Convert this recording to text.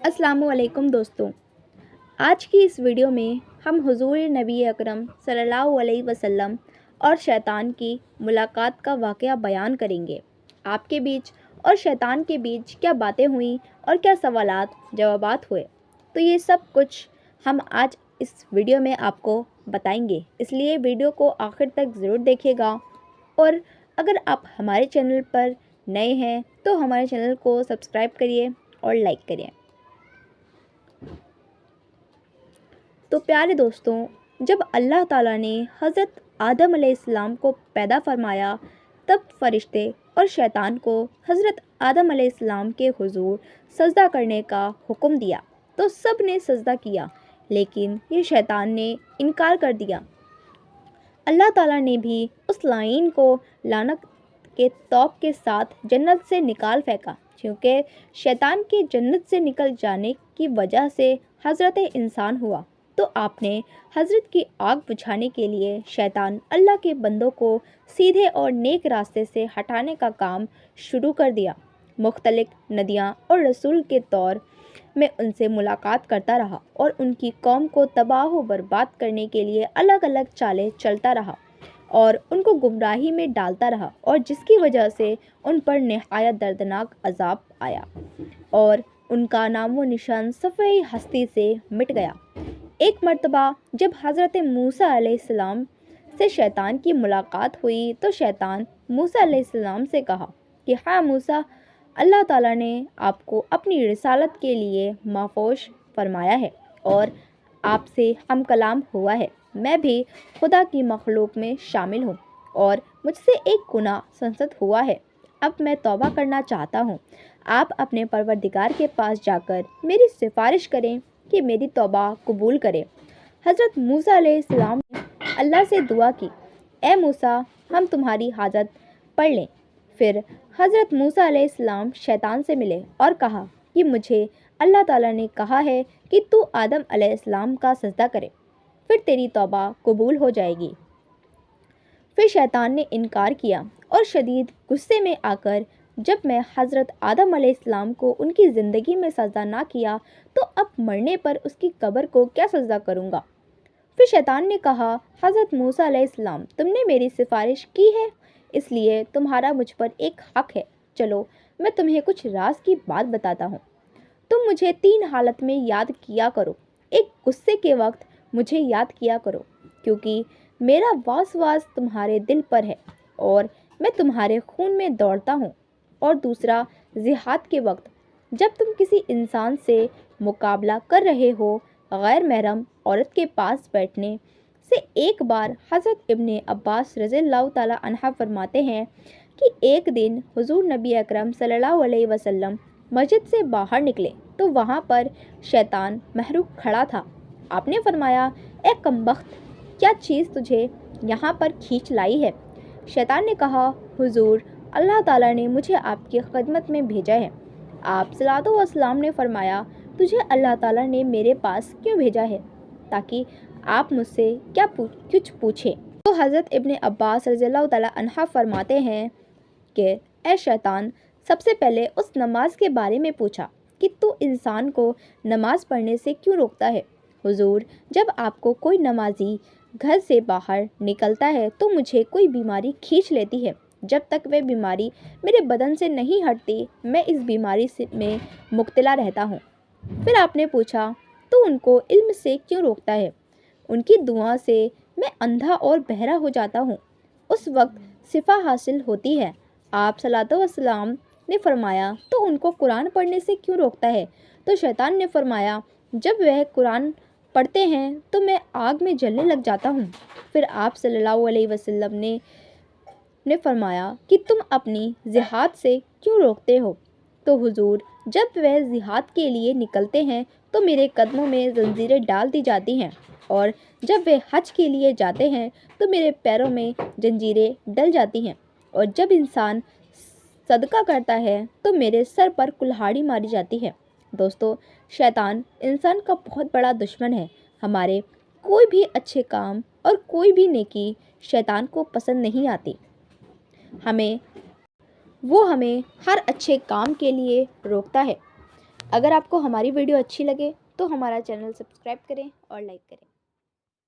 अस्सलाम वालेकुम दोस्तों। आज की इस वीडियो में हम हुजूर नबी अकरम सल्लल्लाहु अलैहि वसल्लम और शैतान की मुलाकात का वाक़या बयान करेंगे। आपके बीच और शैतान के बीच क्या बातें हुईं और क्या सवालात जवाबात हुए, तो ये सब कुछ हम आज इस वीडियो में आपको बताएंगे। इसलिए वीडियो को आखिर तक ज़रूर देखिएगा। और अगर आप हमारे चैनल पर नए हैं तो हमारे चैनल को सब्सक्राइब करिए और लाइक करिए। तो प्यारे दोस्तों, जब अल्लाह ताला ने हज़रत आदम अलैहिस्सलाम को पैदा फरमाया, तब फरिश्ते और शैतान को हज़रत आदम अलैहिस्सलाम के हुजूर सजदा करने का हुक्म दिया। तो सब ने सजदा किया, लेकिन ये शैतान ने इनकार कर दिया। अल्लाह ताला ने भी उस लाइन को लानत के तौब के साथ जन्नत से निकाल फेंका, क्योंकि शैतान के जन्नत से निकल जाने की वजह से हज़रत इंसान हुआ। तो आपने हज़रत की आग बुझाने के लिए शैतान अल्लाह के बंदों को सीधे और नेक रास्ते से हटाने का काम शुरू कर दिया। मुख्तलिफ नदियाँ और रसूल के तौर में उनसे मुलाकात करता रहा और उनकी कौम को तबाह व बर्बाद करने के लिए अलग अलग चालें चलता रहा और उनको गुमराही में डालता रहा, और जिसकी वजह से उन पर नहायत दर्दनाक अजाब आया और उनका नामो निशान सफ़े हस्ती से मिट गया। एक मर्तबा जब हज़रत मूसा अलैहिस्सलाम से शैतान की मुलाकात हुई, तो शैतान मूसा अलैहिस्सलाम से कहा कि हाँ मूसा, अल्लाह ताला ने आपको अपनी रिसालत के लिए महफूज फरमाया है और आपसे हम कलाम हुआ है। मैं भी खुदा की मखलूक में शामिल हूँ और मुझसे एक गुनाह संसद हुआ है। अब मैं तौबा करना चाहता हूँ। आप अपने परवरदिगार के पास जाकर मेरी सिफारिश करें कि मेरी तौबा कबूल करे। हज़रत मूसा अलैहिस्सलाम ने अल्लाह से दुआ की, ए मूसा, हम तुम्हारी हाजत पढ़ लें। फिर हज़रत मूसा अलैहिस्सलाम शैतान से मिले और कहा कि मुझे अल्लाह ताला ने कहा है कि तू आदम अलैहिस्सलाम का सजदा करे, फिर तेरी तौबा कबूल हो जाएगी। फिर शैतान ने इनकार किया और शदीद गुस्से में आकर, जब मैं हज़रत आदम अलैहिस्सलाम को उनकी ज़िंदगी में सजदा ना किया तो अब मरने पर उसकी कब्र को क्या सजदा करूँगा। फिर शैतान ने कहा, हज़रत मूसा अलैहिस्सलाम, तुमने मेरी सिफारिश की है, इसलिए तुम्हारा मुझ पर एक हक़ है। चलो मैं तुम्हें कुछ राज की बात बताता हूँ। तुम मुझे 3 हालत में याद किया करो। एक, गुस्से के वक्त मुझे याद किया करो, क्योंकि मेरा वास तुम्हारे दिल पर है और मैं तुम्हारे खून में दौड़ता हूँ। और दूसरा, जिहाद के वक्त, जब तुम किसी इंसान से मुकाबला कर रहे हो। गैर महरम औरत के पास बैठने से एक बार हज़रत इब्ने अब्बास रज़ियल्लाहु ताला अन्हा फरमाते हैं कि एक दिन हुजूर नबी अकरम सल्लल्लाहु अलैहि वसल्लम मस्जिद से बाहर निकले तो वहाँ पर शैतान महरूक खड़ा था। आपने फरमाया, ए कमबख्त, क्या चीज़ तुझे यहाँ पर खींच लाई है। शैतान ने कहा, हुजूर, अल्लाह ताला ने मुझे आपकी खिदमत में भेजा है। आप सल्लल्लाहु अलैहि वसल्लम ने फरमाया, तुझे अल्लाह ताला ने मेरे पास क्यों भेजा है, ताकि आप मुझसे कुछ पूछें। तो हज़रत इब्ने अब्बास रज़ियल्लाहु ताला अन्हा फरमाते हैं कि ए शैतान, सबसे पहले उस नमाज के बारे में पूछा कि तू इंसान को नमाज पढ़ने से क्यों रोकता है। हुजूर, जब आपको कोई नमाजी घर से बाहर निकलता है तो मुझे कोई बीमारी खींच लेती है। जब तक वह बीमारी मेरे बदन से नहीं हटती, मैं इस बीमारी में मुब्तला रहता हूँ। फिर आपने पूछा, तो उनको इल्म से क्यों रोकता है। उनकी दुआ से मैं अंधा और बहरा हो जाता हूँ, उस वक्त शिफा हासिल होती है। आप सल्लल्लाहु अलैहि वसल्लम ने फरमाया, तो उनको कुरान पढ़ने से क्यों रोकता है। तो शैतान ने फरमाया, जब वह कुरान पढ़ते हैं तो मैं आग में जलने लग जाता हूँ। फिर आप सल्लल्लाहु अलैहि वसल्लम ने फरमाया कि तुम अपनी जिहाद से क्यों रोकते हो। तो हुजूर, जब वह जिहाद के लिए निकलते हैं तो मेरे कदमों में जंजीरें डाल दी जाती हैं, और जब वे हज के लिए जाते हैं तो मेरे पैरों में जंजीरें डल जाती हैं, और जब इंसान सदका करता है तो मेरे सर पर कुल्हाड़ी मारी जाती है। दोस्तों, शैतान इंसान का बहुत बड़ा दुश्मन है। हमारे कोई भी अच्छे काम और कोई भी नेकी शैतान को पसंद नहीं आती। वो हमें हर अच्छे काम के लिए रोकता है। اگر آپ کو ہماری ویڈیو اچھی لگے تو ہمارا چینل سبسکرائب کریں اور لائک کریں۔